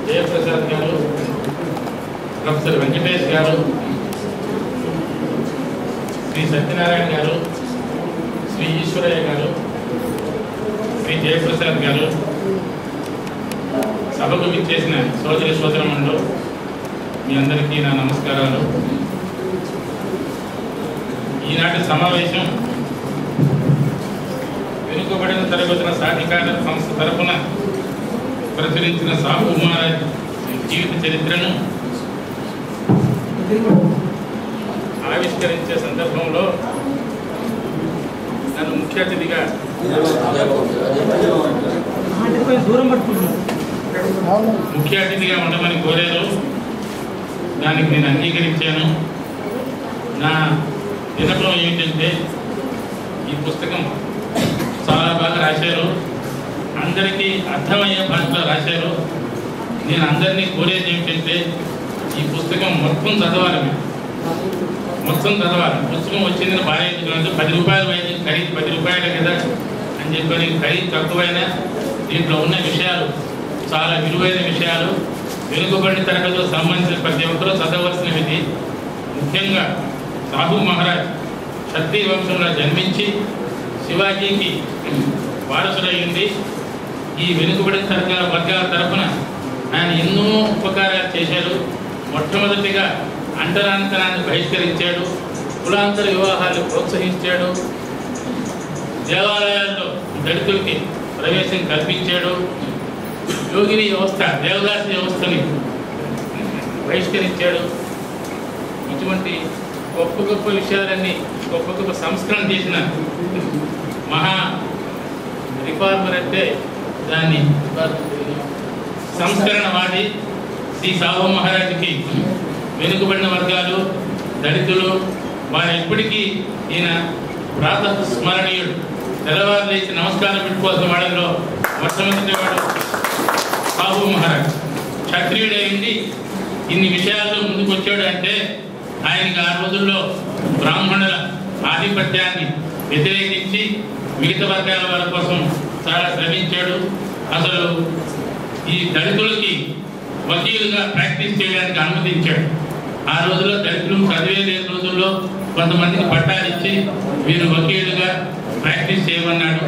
జయప్రసాద్ గారు, ప్రొఫెసర్ వెంకటేష్ గారు, శ్రీ సత్యనారాయణ గారు, శ్రీ ఈశ్వరయ్య గారు, శ్రీ జయప్రసాద్ గారు, సభకు విచ్చేసిన సోదరి సోదరమణులు, మీ అందరికీ నా నమస్కారాలు. ఈనాటి సమావేశం వెనుకబడిన తరగతుల సాధికార సంస్థ తరఫున ప్రచురించిన సాహు మహారాజ్ జీవిత చరిత్రను ఆవిష్కరించే సందర్భంలో నన్ను ముఖ్య అతిథిగా ఉండమని కోరారు. దానికి నేను అంగీకరించాను. నా విన్నపం ఏమిటంటే, ఈ పుస్తకం చాలా బాగా రాశారు, అందరికీ అర్థమయ్యే భాషలో రాశారు. నేను అందరినీ కోరేది ఏమిటంటే, ఈ పుస్తకం మొత్తం చదవాలి. పుస్తకం వచ్చింది భార్య 10 రూపాయలు అయింది, ఖరీదు 10 రూపాయలే కదా అని చెప్పని, ఖరీదు తక్కువైనా దీంట్లో ఉన్న విషయాలు చాలా విలువైన విషయాలు, వెనుకబడిన తరగతులకు సంబంధించిన ప్రతి ఒక్కరూ చదవలసినవి. ముఖ్యంగా సాహు మహారాజ్ క్షత్రియ వంశంలో జన్మించి శివాజీకి వారసుడయ్యింది. ఈ వెనుకబడిన వర్గాల తరఫున ఆయన ఎన్నో ఉపకారాలు చేశాడు. మొట్టమొదటిగా అంటరానితనాన్ని బహిష్కరించాడు, కులాంతర వివాహాలు ప్రోత్సహించాడు, దేవాలయాల్లో దళితులకి ప్రవేశం కల్పించాడు, యోగిని వ్యవస్థ, దేవదాసి వ్యవస్థని బహిష్కరించాడు. ఇటువంటి గొప్ప గొప్ప విషయాలన్నీ, గొప్ప గొప్ప సంస్కరణ చేసిన మహా రిఫార్మర్ అంటే దాన్ని సంస్కరణవాది శ్రీ సాహు మహారాజ్కి వెనుకబడిన వర్గాలు, దళితులు వారు ఎప్పటికీ ఈయన ప్రాతః స్మరణీయుడు. తెల్లవారు లేచి నమస్కారం పెట్టుకోవాల్సిన వాళ్ళలో మొట్టమొదటి వాడు సాహు మహారాజ్. క్షత్రియుడైంది ఇన్ని విషయాల్లో ముందుకు వచ్చాడు అంటే ఆయనకి ఆ రోజుల్లో బ్రాహ్మణుల ఆధిపత్యాన్ని వ్యతిరేకించి మిగతా వర్గాల వారి కోసం చాలా శ్రమించాడు. అసలు ఈ దళితులకి వకీలుగా ప్రాక్టీస్ చేయడానికి అనుమతించాడు. ఆ రోజుల్లో దళితులు చదివే లేని రోజుల్లో కొంతమందికి పట్టాలు ఇచ్చి వీరు వకీలుగా ప్రాక్టీస్ చేయమన్నాడు.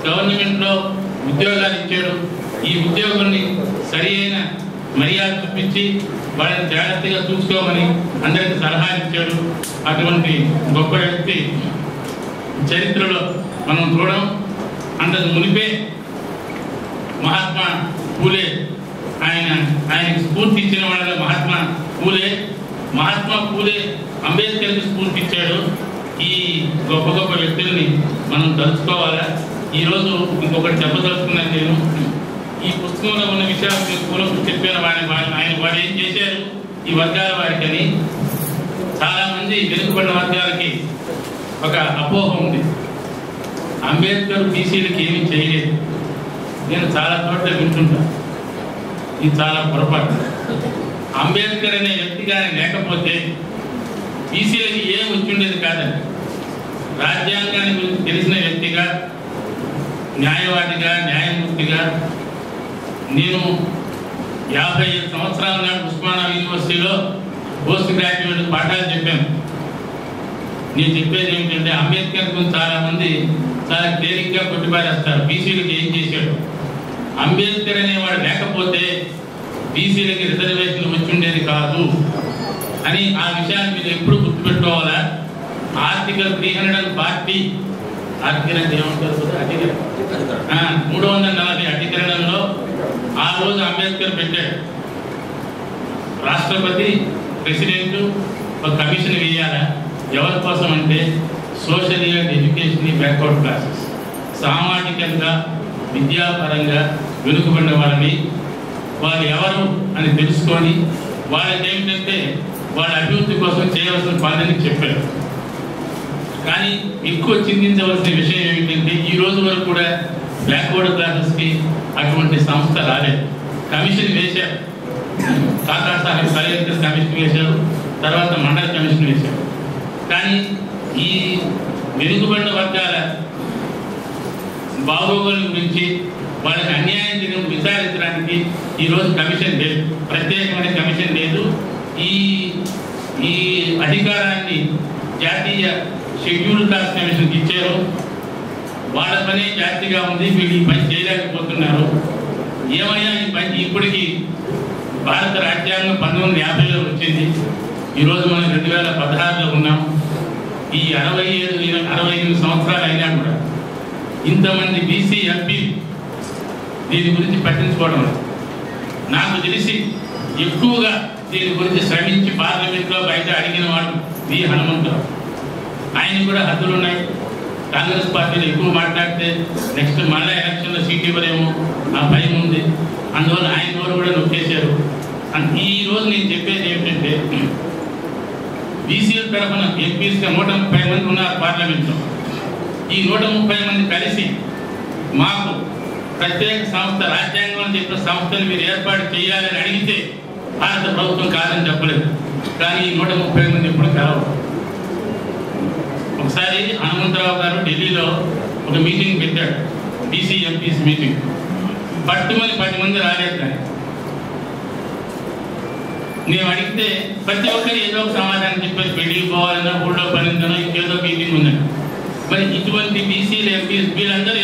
గవర్నమెంట్లో ఉద్యోగాలు ఇచ్చాడు. ఈ ఉద్యోగుల్ని సరి అయిన మర్యాద చూపించి వాళ్ళని జాగ్రత్తగా చూసుకోమని అందరికీ సలహాలు ఇచ్చాడు. అటువంటి గొప్ప వ్యక్తి చరిత్రలో మనం చూడడం. అంతకు మునిపే మహాత్మా పూలే, ఆయనకి స్ఫూర్తి ఇచ్చిన వాళ్ళ మహాత్మా పూలే అంబేద్కర్కి స్ఫూర్తి ఇచ్చాడు. ఈ గొప్ప గొప్ప వ్యక్తుల్ని మనం తలుచుకోవాలా. ఈరోజు ఇంకొకటి చెప్పదలుచుకున్నాను నేను. ఈ పుస్తకంలో ఉన్న విషయాలు మీరు పూర్వం చెప్పిన వారు ఏం చేశారు ఈ వర్గాల వారికి అని. చాలామంది వెనుకబడిన వర్గాలకి ఒక అపోహ ఉంది, అంబేద్కర్ బీసీలకి ఏమీ చేయలేదు. నేను చాలా చోట్ల వింటుంటాను, ఇది చాలా పొరపాటు. అంబేద్కర్ అనే వ్యక్తి కానీ లేకపోతే బీసీలకి ఏం వచ్చిండేది కాదండి. రాజ్యాంగాన్ని గురించి తెలిసిన వ్యక్తిగా, న్యాయవాదిగా, న్యాయమూర్తిగా నేను 55 సంవత్సరాల నాడు ఉస్మానియా యూనివర్సిటీలో పోస్ట్ గ్రాడ్యుయేట్ పాఠాలు చెప్పాను. నేను చెప్పేది ఏమిటంటే, అంబేద్కర్ గురించి చాలామంది చాలా తేలిగ్గా కొట్టిపారేస్తారు. బీసీలకు ఏం చేశాడు? అంబేద్కర్ అనేవాడు లేకపోతే బీసీలకి రిజర్వేషన్లు వచ్చిండేది కాదు అని ఆ విషయాన్ని మీరు ఎప్పుడు గుర్తుపెట్టుకోవాలా. ఆర్టికల్ 340 ఆర్టికల్ ఏమంటారు, 340 అధికరణంలో ఆ రోజు అంబేద్కర్ పెట్టాడు, రాష్ట్రపతి ప్రెసిడెంట్ ఒక కమిషన్ వేయాలా. ఎవరి కోసం అంటే social and education backward classes, సామాజికంగా విద్యాపరంగా వెనుకబడిన వాళ్ళని, వాళ్ళు ఎవరు అని తెలుసుకొని వాళ్ళకి ఏమిటంటే వాళ్ళ అభివృద్ధి కోసం చేయవలసిన పనులని చెప్పారు. కానీ ఎక్కువ చింతించవలసిన విషయం ఏమిటంటే, ఈ రోజు వరకు కూడా బ్యాక్వర్డ్ క్లాసెస్కి అటువంటి సంస్థ రాలేదు. కమిషన్ వేశారు, కాకా సాహెబ్ కలెక్టర్ కమిషన్ వేశారు, తర్వాత మండల కమిషన్ వేశారు. కానీ ఈ వెనుకబడిన వర్గాల బాగోగుల గురించి వాళ్ళకి అన్యాయం జరిగిన విచారించడానికి ఈరోజు కమిషన్ లేదు, ప్రత్యేకమైన కమిషన్ లేదు. ఈ అధికారాన్ని జాతీయ షెడ్యూల్ కాస్ట్ కమిషన్కి ఇచ్చారు. వాళ్ళ పని జాతిగా ఉంది, వీళ్ళు ఈ పని చేయలేకపోతున్నారు. ఏమైనా ఈ పని ఇప్పటికీ భారత రాజ్యాంగం 1950లో వచ్చింది. ఈరోజు మనం 2016లో ఉన్నాం. ఈ 67-68 సంవత్సరాలు అయినా కూడా ఇంతమంది బీసీ ఎంపీ దీని గురించి పట్టించుకోవడం. నాకు తెలిసి ఎక్కువగా దీని గురించి శ్రమించి పార్లమెంట్లో బయట అడిగిన వాడు వి హనుమంతరావు. ఆయన కూడా హద్దులు ఉన్నాయి. కాంగ్రెస్ పార్టీలో ఎక్కువ మాట్లాడితే నెక్స్ట్ మళ్ళీ ఎలక్షన్లో సీట్ ఇవ్వరేమో ఆ భయం ఉంది. అందువల్ల ఆయన నోరు కూడా నొక్కేశారు. ఈ రోజు నేను చెప్పేది ఏమిటంటే, బీసీల తరఫున ఎంపీస్గా 130 మంది ఉన్నారు పార్లమెంట్లో. ఈ 130 మంది కలిసి మాకు ప్రత్యేక సంస్థ, రాజ్యాంగం అని చెప్పిన సంస్థను మీరు ఏర్పాటు చేయాలని అడిగితే భారత ప్రభుత్వం కాదని చెప్పలేదు. కానీ ఈ 130 మంది ఎప్పుడు కలవరు. ఒకసారి హనుమంతరావు గారు ఢిల్లీలో ఒక మీటింగ్ పెట్టాడు, బీసీ ఎంపీస్ మీటింగ్. పట్టుమని 10 మంది రాలేదు. కానీ నేను అడిగితే ప్రతి ఒక్కరు ఏదో ఒక సమాధానం చెప్పారు. పెళ్లికి పోవాలన్నా, ఊళ్ళో పనిందనో, ఇంకేదో మీటింగ్ ఉందని. మరి ఇటువంటి బీసీలు ఎంపీస్ వీళ్ళందరూ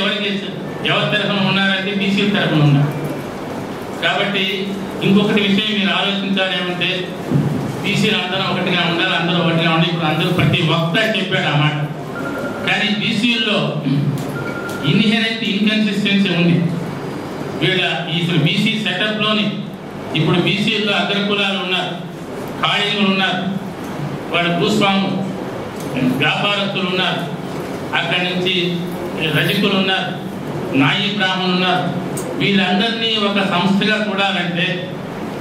ఎవరి తరఫున ఉన్నారంటే బీసీల తరఫున ఉన్నారు. కాబట్టి ఇంకొకటి విషయం మీరు ఆలోచించాలి ఏమంటే, బీసీలు అందరూ ఒకటిగా ఉండాలి, అందరూ ఒకటిగా ఉండాలి. ఇప్పుడు అందరూ ప్రతి వక్త చెప్పాడు ఆ మాట. కానీ బీసీల్లో ఇన్హెరెంట్ ఇన్కన్సిస్టెన్సీ ఉంది. వీళ్ళ ఈ బీసీ సెటప్లోని ఇప్పుడు బీసీల్లో అగ్రకులాలు ఉన్నారు, ఖాళీలు ఉన్నారు, వాళ్ళు భూస్వాములు, వ్యాపారస్తులు ఉన్నారు, అక్కడి నుంచి రజకులు ఉన్నారు, నాయి బ్రాహ్మణులు ఉన్నారు. వీళ్ళందరినీ ఒక సంస్థగా చూడాలంటే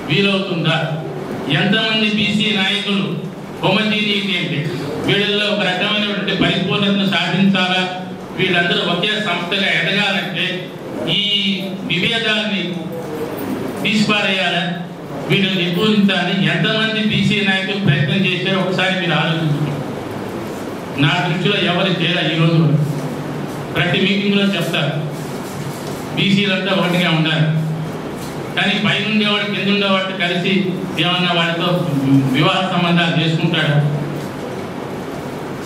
వీలవుతుందా? ఎంతమంది బీసీ నాయకులు హోమోజీనిటీ అంటే వీళ్ళల్లో ఒక రకమైనటువంటి పరిపూర్ణతను సాధించాలా? వీళ్ళందరూ ఒకే సంస్థగా ఎదగాలంటే ఈ విభేదాన్ని తీసిపారేయాలా? వీళ్ళని నిర్మూలించాలని ఎంతమంది బీసీ నాయకులు ప్రయత్నం చేశారో ఒకసారి మీరు ఆలోచించుకోండి. నా దృష్టిలో ఎవరు చేయాలి? ఈరోజు ప్రతి మీటింగ్లో చెప్తారు బీసీలంతా ఒకటిగా ఉండాలి. కానీ పైన ఉండేవాడు కింద ఉండేవాడు కలిసి ఏమన్నా వాడితో వివాహ సంబంధాలు చేసుకుంటాడు?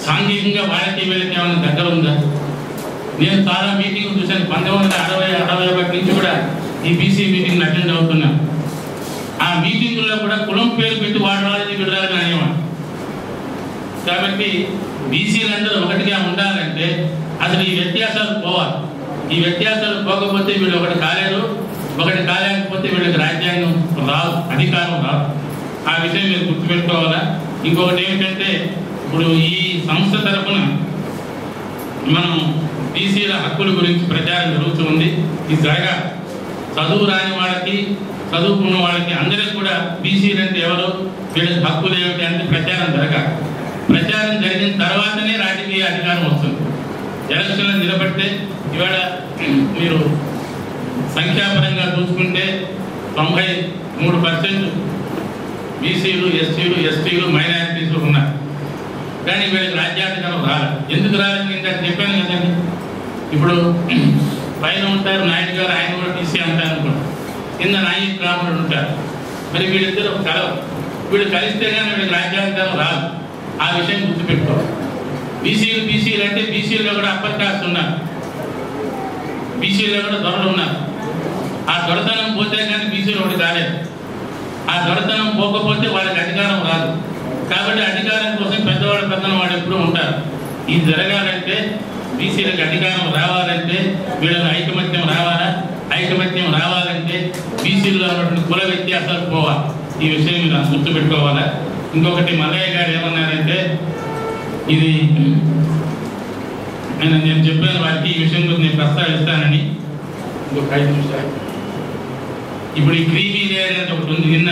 సాంఘికంగా వాళ్ళకి వీళ్ళకి ఏమన్నా దగ్గర ఉందా? నేను చాలా మీటింగ్లు చూశాను. 1960-61 నుంచి కూడా ఈ బీసీ మీటింగ్లు అటెండ్ అవుతున్నాను. ఆ మీటింగుల్లో కూడా కులం పేరు పెట్టి వాడాలని వీడాలని అనేవాడు. కాబట్టి బీసీలందరూ ఒకటిగా ఉండాలంటే అసలు ఈ వ్యత్యాసాలు పోవాలి. ఈ వ్యత్యాసాలు పోకపోతే వీళ్ళు ఒకటి కాలేరు, ఒకటి కాలేకపోతే వీళ్ళకి రాజ్యాంగం రాదు, అధికారం రాదు. ఆ విషయం మీరు గుర్తుపెట్టుకోవాలా. ఇంకొకటి ఏమిటంటే, ఇప్పుడు ఈ సంస్థ తరఫున మనం బీసీల హక్కుల గురించి ప్రచారం జరుగుతుంది. ఇది జరగా చదువు రాని వాళ్ళకి, చదువుకున్న వాళ్ళకి అందరికి కూడా బీసీలు అంటే ఎవరు, వీళ్ళకి హక్కులు ఏమిటి అంటే ప్రచారం జరగాలి. ప్రచారం జరిగిన తర్వాతనే రాజకీయ అధికారం వస్తుంది. ఎలక్షన్లో నిలబడితే ఇవాళ మీరు సంఖ్యాపరంగా చూసుకుంటే 93% బీసీలు, ఎస్సీలు, ఎస్టీలు, మైనారిటీలు ఉన్నారు. కానీ వీళ్ళకి రాజ్యాధికారం రాలేదు. ఎందుకు రాలేదు? ఇంకా చెప్పాను కదండి. ఇప్పుడు పైన ఉంటారు నాయుడు గారు, ఆయన కూడా బీసీ అంటారు అనుకోండి, కింద నాయి బ్రాహ్మణుడు ఉంటారు. మరి వీళ్ళిద్దరు కలవు. వీళ్ళు కలిస్తే కానీ వీళ్ళకి రాజ్యాధికారం రాదు. ఆ విషయం గుర్తుపెట్టుకోవాలి. బీసీలు అంటే బీసీల్లో కూడా అప్పర్ కాస్ట్ ఉన్నారు, బీసీలో కూడా దొరలు ఉన్నారు. ఆ దొరతనం పోతే కానీ బీసీలు ఒకటి కాలేదు. ఆ దొరతనం పోకపోతే వాళ్ళకి అధికారం రాదు. కాబట్టి అధికారం కోసం పెద్దవాళ్ళు పెద్దవాళ్ళు ఎప్పుడూ ఉంటారు. ఇది జరగాలంటే, బీసీలకు అధికారం రావాలంటే వీళ్ళకి ఐకమత్యం రావాలా? ఐకమత్యం రావాలంటే బీసీల్లో ఉన్నటువంటి కుల వ్యత్యాసాలు పోవాలి. ఈ విషయం మీరు గుర్తుపెట్టుకోవాలా. ఇంకొకటి మల్లయ్య గారు ఏమన్నారంటే, ఇది నేను చెప్పాను వారికి ఈ విషయం గురించి నేను ప్రస్తావిస్తానని. ఇంకొక 5 నిమిషాలు. ఇప్పుడు ఈ క్రీమీ లేయర్ అనేది ఒకటి ఉంది. నిన్న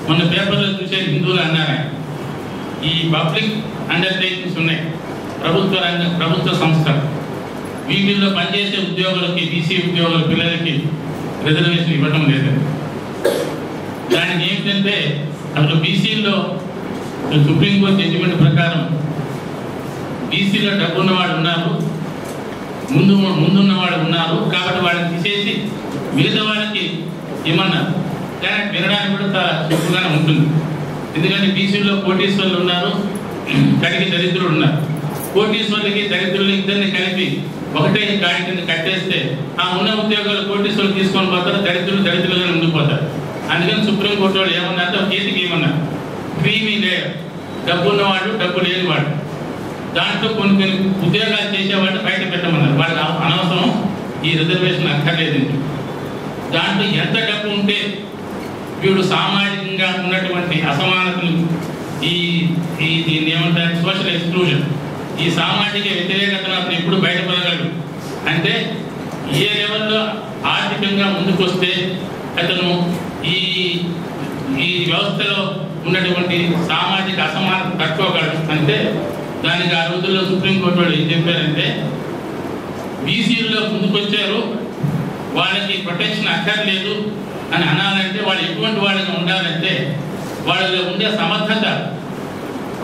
మొన్న పేపర్లో చూసే హిందువులు అన్నారు, ఈ పబ్లిక్ అండర్టేకింగ్స్ ఉన్నాయి, ప్రభుత్వ సంస్థలు, వీటిల్లో పనిచేసే ఉద్యోగులకి, బీసీ ఉద్యోగుల పిల్లలకి రిజర్వేషన్ ఇవ్వడం లేదు. దానికి ఏమిటంటే, అసలు బీసీల్లో సుప్రీంకోర్టు జడ్జిమెంట్ ప్రకారం బీసీలో డబ్బున్నవాడు ఉన్నారు, ముందున్నవాడు ఉన్నారు. కాబట్టి వాళ్ళని తీసేసి మిగతా వాళ్ళకి ఏమన్నారు, కానీ వినడానికి కూడా చాలా సుఖంగానే ఉంటుంది. ఎందుకంటే బీసీలో కోటీశ్వర్లు ఉన్నారు, కడిగి దరిద్రులు ఉన్నారు. కోటీశ్వర్లకి దరిద్రులు ఇద్దరిని కలిపి ఒకటే గాడి కింద కట్టేస్తే ఆ ఉన్న ఉద్యోగాలు కోటీశ్వర్లు తీసుకొని పోతారు, దరిద్రులుగా ఉండిపోతారు. అందుకని సుప్రీంకోర్టు వాళ్ళు ఏమన్నారంటే ఒక కేసుకి ఏమన్నారు, క్రీమీ లేయర్, డబ్బు ఉన్నవాడు డబ్బు లేనివాడు, దాంట్లో కొన్ని ఉద్యోగాలు చేసేవాడిని బయట పెట్టమన్నారు. వాళ్ళకి అనవసరం, ఈ రిజర్వేషన్ అక్కర్లేదు. దాంట్లో ఎంత డబ్బు ఉంటే వీడు సామాజికంగా ఉన్నటువంటి అసమానతలు, దీన్ని ఏమంటారు సోషల్ ఎక్స్క్లూజన్, ఈ సామాజిక వ్యతిరేకతను అతను ఎప్పుడు బయటపడగలడు అంటే ఏ లెవెల్లో ఆర్థికంగా ముందుకు వస్తే అతను ఈ వ్యవస్థలో ఉన్నటువంటి సామాజిక అసమానత తట్టుకోగలడు. అంటే దానికి ఆ రోజుల్లో సుప్రీంకోర్టు వాళ్ళు ఏం చెప్పారంటే, బీసీల్లో ముందుకొచ్చారు, వాళ్ళకి ప్రొటెక్షన్ అక్కర్లేదు అని అనాలంటే వాళ్ళు ఎటువంటి వాళ్ళగా ఉండాలంటే వాళ్ళలో ఉండే సమర్థత,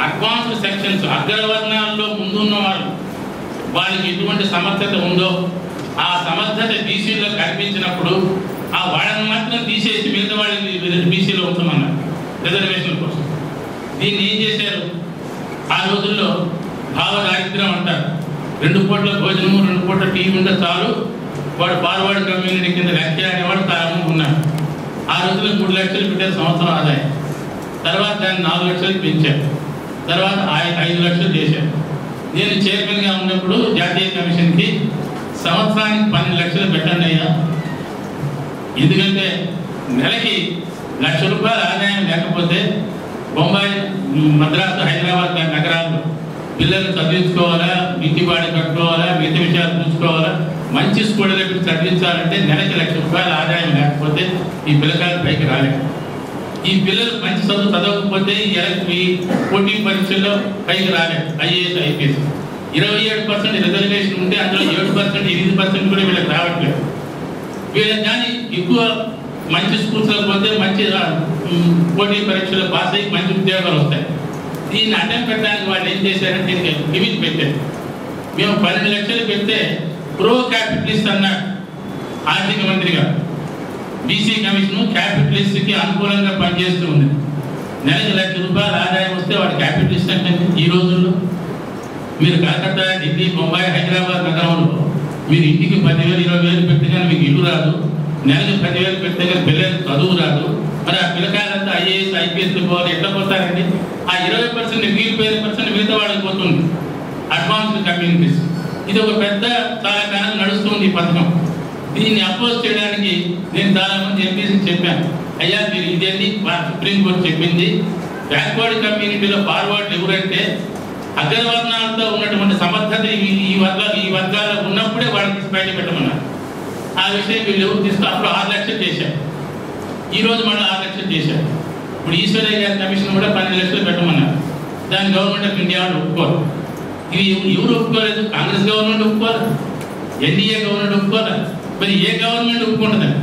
అడ్వాన్స్డ్ సెక్షన్స్, అగ్రవర్ణాల్లో ముందున్న వాళ్ళు వాళ్ళకి ఎటువంటి సమర్థత ఉందో ఆ సమర్థత బీసీలో కనిపించినప్పుడు ఆ వాళ్ళని మాత్రం తీసేసి మిగతా వాళ్ళని బీసీలో ఉంచమన్నారు రిజర్వేషన్ కోసం. దీన్ని ఏం చేశారు, ఆ రోజుల్లో భావదారిద్ర్యం అంటారు. 2 పూట్ల భోజనము 2 పూట్ల టీ ఉంటే చాలు, వాడు ఫార్వర్డ్ కమ్యూనిటీ కింద లెక్క అనేవాడు చాలా ఉన్నారు. ఆ రోజుల్లో 3 లక్షలు పెట్టారు సంవత్సరం ఆదాయం. తర్వాత దాన్ని 4 లక్షలకు పెంచారు. తర్వాత 5 లక్షలు చేశారు. నేను చైర్మన్గా ఉన్నప్పుడు జాతీయ కమిషన్కి సంవత్సరానికి 12 లక్షలు పెట్టండి అయ్యా, ఎందుకంటే నెలకి ₹1,00,000 ఆదాయం లేకపోతే బొంబాయి, మద్రాసు, హైదరాబాద్ నగరాల్లో పిల్లలు చదివించుకోవాలా, ఇంటి బాడి కట్టుకోవాలా, మిగతా విషయాలు చూసుకోవాలా, మంచి స్కూళ్ళలో పెట్టి చదివించాలంటే నెలకి ₹1,00,000 ఆదాయం లేకపోతే ఈ పిల్లకాయలు పైకి రాలేదు. ఈ పిల్లలు మంచి చదవకపోతే ఈ పోటీ పరీక్షల్లో పైకి రాలేదు. ఐఏఎస్, ఐపీఎస్ 27% రిజర్వేషన్ ఉంటే అందులో 7%, 8% కూడా వీళ్ళకి రావట్లేదు. వీళ్ళకి కానీ ఎక్కువ మంచి స్కూల్స్లో పోతే మంచి పోటీ పరీక్షలో పాస్ అయ్యి మంచి ఉద్యోగాలు వస్తాయి. దీన్ని అడ్డం పెట్టడానికి వాళ్ళు ఏం చేశారంటే దీనికి లిమిట్ పెట్టారు. మేము 12 లక్షలు పెడితే ప్రో క్యాపిటలిస్ట్ అన్నాడు ఆర్థిక మంత్రిగా. బీసీ కమిషన్ క్యాపిటలిస్ట్కి అనుకూలంగా పనిచేస్తూ ఉంది. నెలకి ₹1,00,000 ఆదాయం వస్తే వాడు క్యాపిటలిస్ట్ అంటే ఈ రోజుల్లో మీరు కలకత్తా, ఢిల్లీ, బొంబాయి, హైదరాబాద్ నగరంలో మీరు ఇంటికి 10,000, 20,000 పెడితే కానీ మీకు ఇల్లు రాదు, నెలకి 10,000 పెడితే కానీ పిల్లలకి చదువు రాదు. మరి ఆ పిల్లకాయలంతా ఐఏఎస్, ఐపీఎస్లు పోవాలి, ఎట్లా పోతారండి? ఆ 20% మిగిలిపోయిన % మిగతా వాళ్ళకి పోతుంది అడ్వాన్స్డ్ కమ్యూనిటీస్. ఇది ఒక పెద్ద చాలా కాలం నడుస్తుంది ఈ పథకం. దీన్ని అపోజ్ చేయడానికి నేను చాలా మంది ఎంపీసీకి చెప్పాను, అయ్యా మీరు ఇదేంటి సుప్రీంకోర్టు చెప్పింది, బ్యాక్వర్డ్ కమ్యూనిటీలో ఫార్వర్డ్ ఎవరంటే అగ్రవర్ణాలతో ఉన్నటువంటి సమర్థత ఈ వర్గాల్లో ఉన్నప్పుడే వాళ్ళకి బయట పెట్టమన్నారు. ఆ విషయం వీళ్ళు తీసుకు అప్పుడు 6 లక్షలు చేశారు. ఈరోజు మళ్ళీ 6 లక్షలు చేశారు. ఇప్పుడు ఈశ్వరయ్య గారి కమిషన్ కూడా 12 లక్షలు పెట్టమన్నారు. దాన్ని గవర్నమెంట్ ఆఫ్ ఇండియా వాళ్ళు ఒప్పుకోరు. ఇది ఎవరు ఒప్పుకోలేదు? కాంగ్రెస్ గవర్నమెంట్ ఒప్పుకోరు, ఎన్డీఏ గవర్నమెంట్ ఒప్పుకోరు. మరి ఏ గవర్నమెంట్ ఒప్పుకుంటుందండి?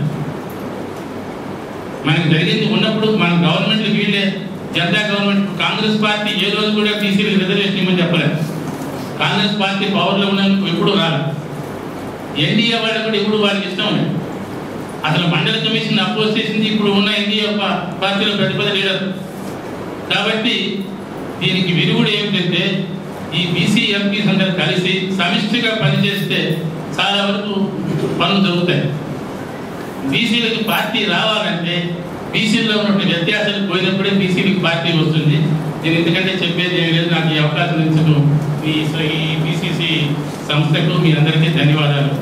మనకు జరిగింది ఉన్నప్పుడు మన గవర్నమెంట్ వీళ్ళే జనతా గవర్నమెంట్. కాంగ్రెస్ పార్టీ ఏ రోజు కూడా బీసీలకు రిజర్వేషన్ ఇవ్వమని చెప్పలేదు. కాంగ్రెస్ పార్టీ పవర్లో ఉన్నందుకు ఎప్పుడు రాలేదు. ఎన్డీఏ వాళ్ళు కూడా ఎప్పుడు వాళ్ళకి ఇష్టం లేదు. అసలు మండల కమిషన్ అపోజ్ చేసింది ఇప్పుడు ఉన్న ఎన్డీఏ పార్టీలో పెద్ద లీడర్. కాబట్టి దీనికి విరుగుడు ఏమిటంటే ఈ బీసీ ఎంపీస్ అందరూ కలిసి సమిష్టిగా పనిచేస్తే చాలా వరకు పనులు జరుగుతాయి. బీసీలకు పార్టీ రావాలంటే బీసీలో ఉన్నటువంటి వ్యత్యాసాలు పోయినప్పుడే బీసీలకు పార్టీ వస్తుంది. నేను ఎందుకంటే చెప్పేది ఏమి లేదు. నాకు ఈ అవకాశం ఇచ్చిన ఈ బీసీసీ సంస్థకు మీ అందరికీ ధన్యవాదాలు.